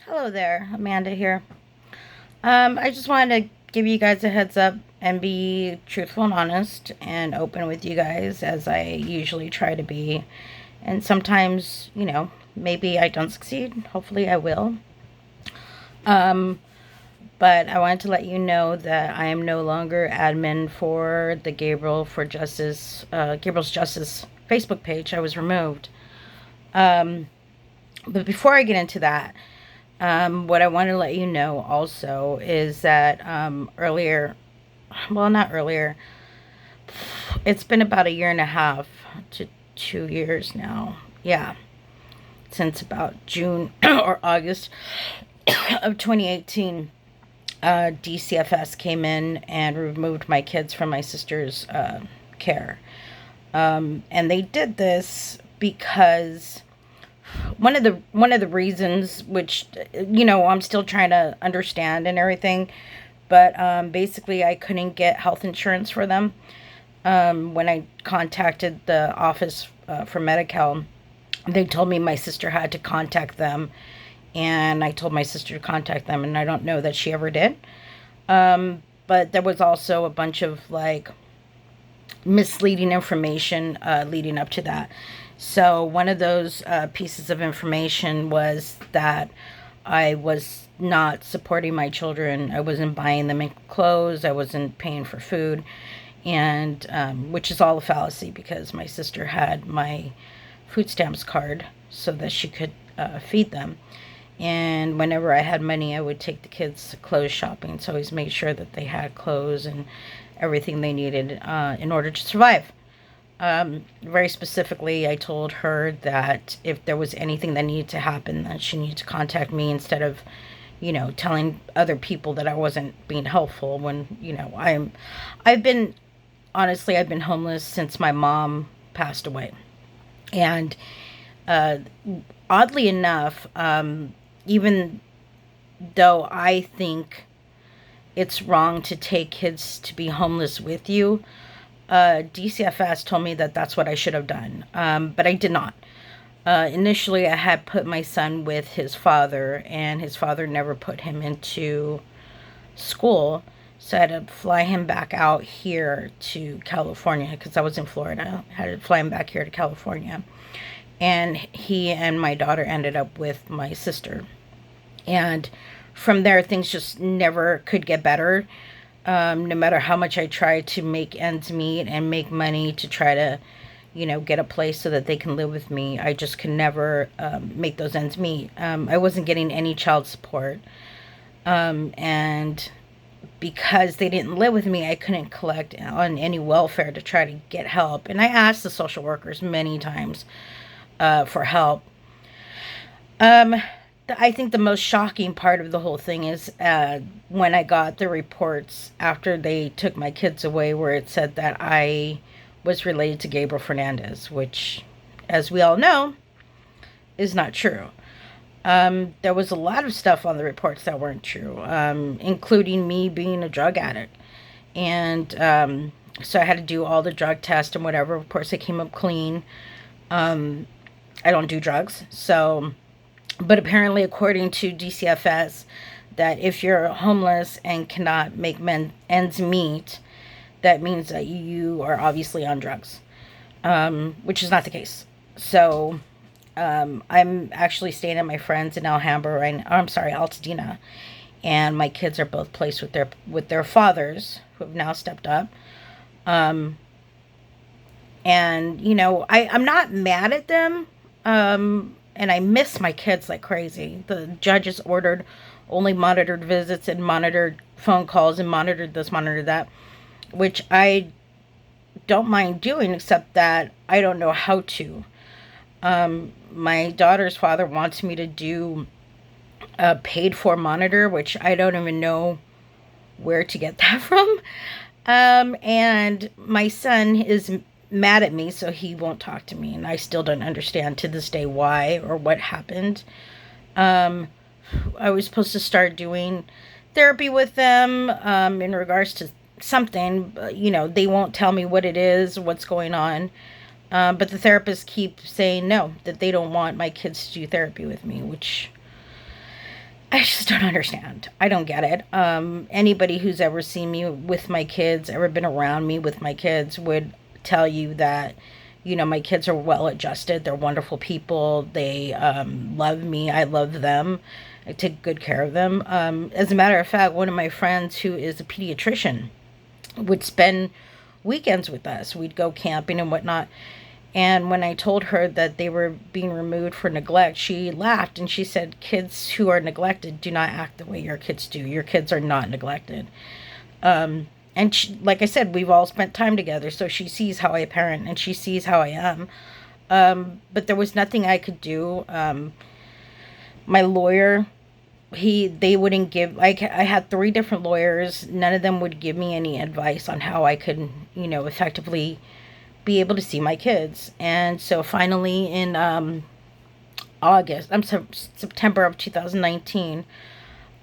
Hello there, Amanda here. I just wanted to give you guys a heads up and be truthful and honest and open with you guys as I usually try to be. And sometimes, maybe I don't succeed. Hopefully, I will. Um, but I wanted to let you know that I am no longer admin for the Gabriel's Justice Facebook page. I was removed. Um, but before I get into that, what I want to let you know also is that not earlier, it's been about a year and a half to 2 years now. Yeah, since about June or August of 2018, DCFS came in and removed my kids from my sister's care. And they did this because one of the reasons, which I'm still trying to understand and everything, but basically I couldn't get health insurance for them. When I contacted the office for Medi-Cal, they told me my sister had to contact them, and I told my sister to contact them, and I don't know that she ever did. But there was also a bunch of like misleading information leading up to that. So, one of those pieces of information was that I was not supporting my children. I wasn't buying them clothes. I wasn't paying for food, and which is all a fallacy because my sister had my food stamps card so that she could feed them. And whenever I had money, I would take the kids clothes shopping. So I always made sure that they had clothes and everything they needed in order to survive. Very specifically, I told her that if there was anything that needed to happen, that she needed to contact me instead of, telling other people that I wasn't being helpful. When I've been honestly, I've been homeless since my mom passed away, and uh, oddly enough, even though I think it's wrong to take kids to be homeless with you, DCFS told me that that's what I should have done, but I did not. Initially, I had put my son with his father, and his father never put him into school. So I had to fly him back out here to California because I was in Florida. I had to fly him back here to California. And he and my daughter ended up with my sister. And from there, things just never could get better. No matter how much I tried to make ends meet and make money to try to, get a place so that they can live with me, I just could never make those ends meet. I wasn't getting any child support. And because they didn't live with me, I couldn't collect on any welfare to try to get help. And I asked the social workers many times for help. Um, I think the most shocking part of the whole thing is when I got the reports after they took my kids away, where it said that I was related to Gabriel Fernandez, which, as we all know, is not true. There was a lot of stuff on the reports that weren't true, including me being a drug addict. And so I had to do all the drug tests and whatever. Of course, I came up clean. Um, I don't do drugs. So, but apparently, according to DCFS, that if you're homeless and cannot make ends meet, that means that you are obviously on drugs, which is not the case. So, I'm actually staying at my friends in Alhambra right now. I'm sorry, Altadena, and my kids are both placed with their fathers who have now stepped up. Um, and I'm not mad at them. And I miss my kids like crazy. The judges ordered only monitored visits and monitored phone calls and monitored this, monitored that, which I don't mind doing, except that I don't know how to. My daughter's father wants me to do a paid for monitor, which I don't even know where to get that from. And my son is mad at me, so he won't talk to me, and I still don't understand to this day why or what happened. Um, I was supposed to start doing therapy with them in regards to something. But, they won't tell me what it is, what's going on. But the therapists keep saying no, that they don't want my kids to do therapy with me, which I just don't understand. I don't get it. Anybody who's ever seen me with my kids, ever been around me with my kids, would tell you that, my kids are well adjusted. They're wonderful people. They love me. I love them. I take good care of them. As a matter of fact, one of my friends who is a pediatrician would spend weekends with us. We'd go camping and whatnot. And when I told her that they were being removed for neglect, she laughed and she said, kids who are neglected do not act the way your kids do. Your kids are not neglected. And she, like I said, we've all spent time together, so she sees how I parent and she sees how I am. But there was nothing I could do. My lawyer, they wouldn't give, like, I had 3 different lawyers. None of them would give me any advice on how I could, effectively be able to see my kids. And so finally in September of 2019,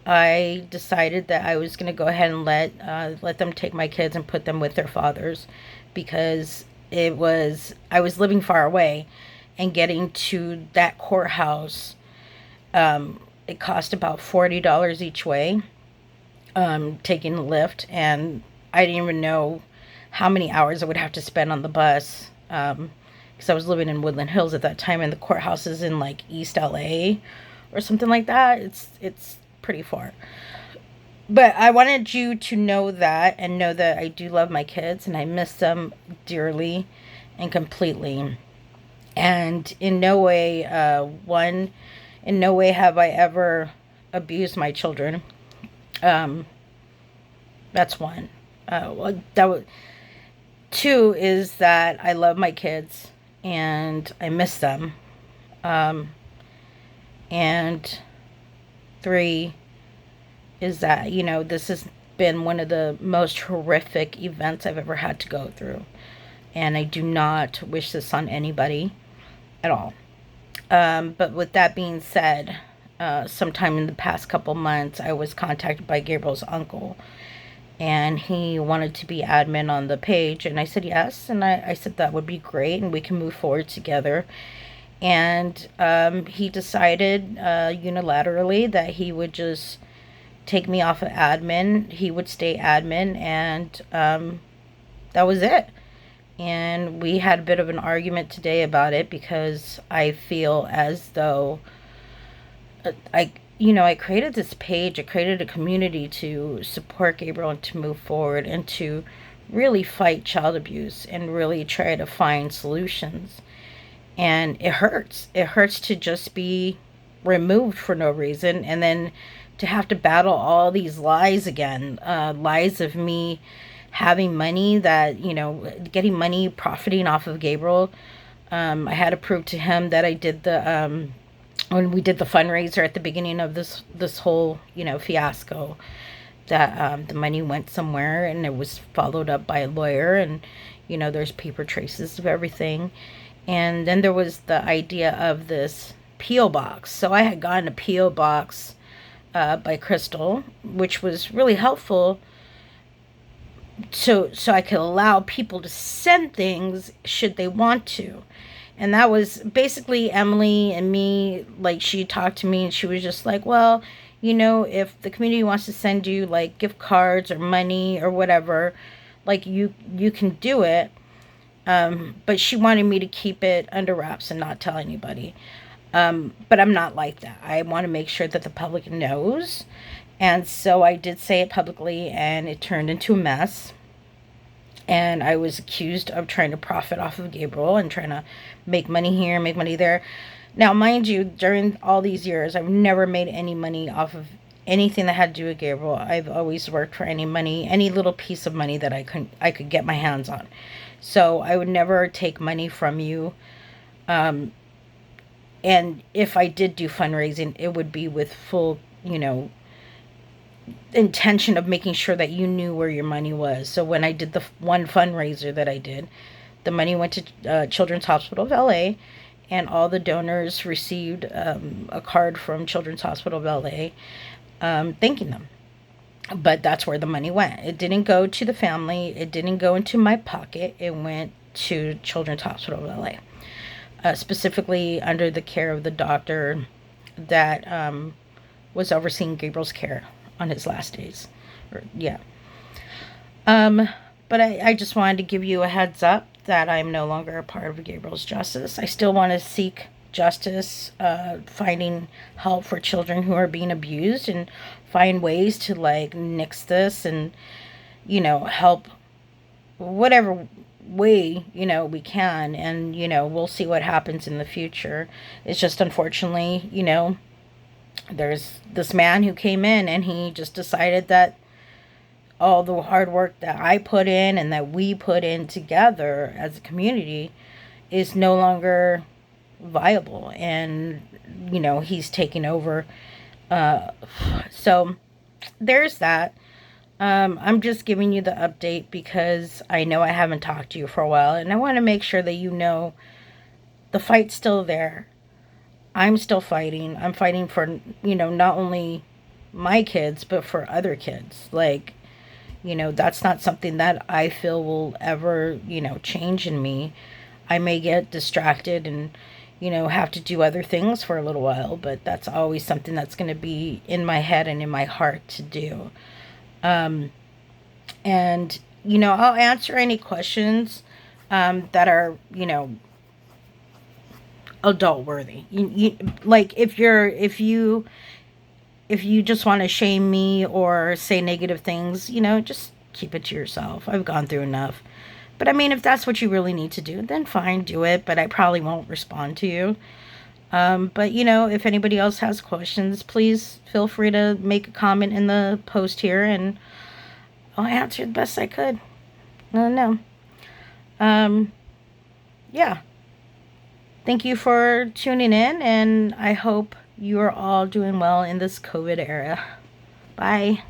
I decided that I was going to go ahead and let them take my kids and put them with their fathers, because I was living far away, and getting to that courthouse, it cost about $40 each way, taking the lift, and I didn't even know how many hours I would have to spend on the bus, because I was living in Woodland Hills at that time, and the courthouse is in like East LA or something like that. It's pretty far. But I wanted you to know that, and know that I do love my kids and I miss them dearly and completely. And in no way, in no way have I ever abused my children. That's one. That was 2 is that I love my kids and I miss them. And 3 is that, this has been one of the most horrific events I've ever had to go through. And I do not wish this on anybody at all. But with that being said, sometime in the past couple months, I was contacted by Gabriel's uncle. And he wanted to be admin on the page. And I said yes. And I said that would be great. And we can move forward together. And he decided unilaterally that he would just take me off of admin. He would stay admin. And that was it. And we had a bit of an argument today about it, because I feel as though I created this page, I created a community to support Gabriel and to move forward and to really fight child abuse and really try to find solutions. And it hurts. It hurts to just be removed for no reason, and then to have to battle all these lies again. Lies of me having money that, getting money, profiting off of Gabriel. I had to prove to him that I did when we did the fundraiser at the beginning of this whole, fiasco, that the money went somewhere, and it was followed up by a lawyer, and, there's paper traces of everything. And then there was the idea of this P.O. box. So I had gotten a P.O. box by Crystal, which was really helpful, so I could allow people to send things should they want to. And that was basically Emily and me. Like, she talked to me and she was just like, well, if the community wants to send you like gift cards or money or whatever, like you can do it. But she wanted me to keep it under wraps and not tell anybody. But I'm not like that. I want to make sure that the public knows. And so I did say it publicly, and it turned into a mess. And I was accused of trying to profit off of Gabriel and trying to make money here, make money there. Now, mind you, during all these years, I've never made any money off of anything that had to do with Gabriel. I've always worked for any money, any little piece of money that I could get my hands on. So I would never take money from you. And if I did do fundraising, it would be with full, intention of making sure that you knew where your money was. So when I did the one fundraiser that I did, the money went to Children's Hospital of LA, and all the donors received a card from Children's Hospital of LA thanking them. But that's where the money went. It didn't go to the family. It didn't go into my pocket. It went to Children's Hospital of LA, specifically under the care of the doctor that was overseeing Gabriel's care on his last days. Yeah. Um, but I just wanted to give you a heads up that I'm no longer a part of Gabriel's Justice. I still want to seek justice, finding help for children who are being abused, and find ways to like nix this and, help whatever way, we can. And, we'll see what happens in the future. It's just unfortunately, there's this man who came in and he just decided that all the hard work that I put in and that we put in together as a community is no longer viable. And, he's taking over. So there's that. I'm just giving you the update because I know I haven't talked to you for a while, and I want to make sure that the fight's still there. I'm still fighting. I'm fighting for, not only my kids, but for other kids. Like, that's not something that I feel will ever, change in me. I may get distracted and, have to do other things for a little while, but that's always something that's going to be in my head and in my heart to do. And, I'll answer any questions that are, adult worthy. Like if you just want to shame me or say negative things, just keep it to yourself. I've gone through enough. But I mean, if that's what you really need to do, then fine, do it. But I probably won't respond to you. But, if anybody else has questions, please feel free to make a comment in the post here and I'll answer the best I could. I don't know. Yeah. Thank you for tuning in, and I hope you are all doing well in this COVID era. Bye.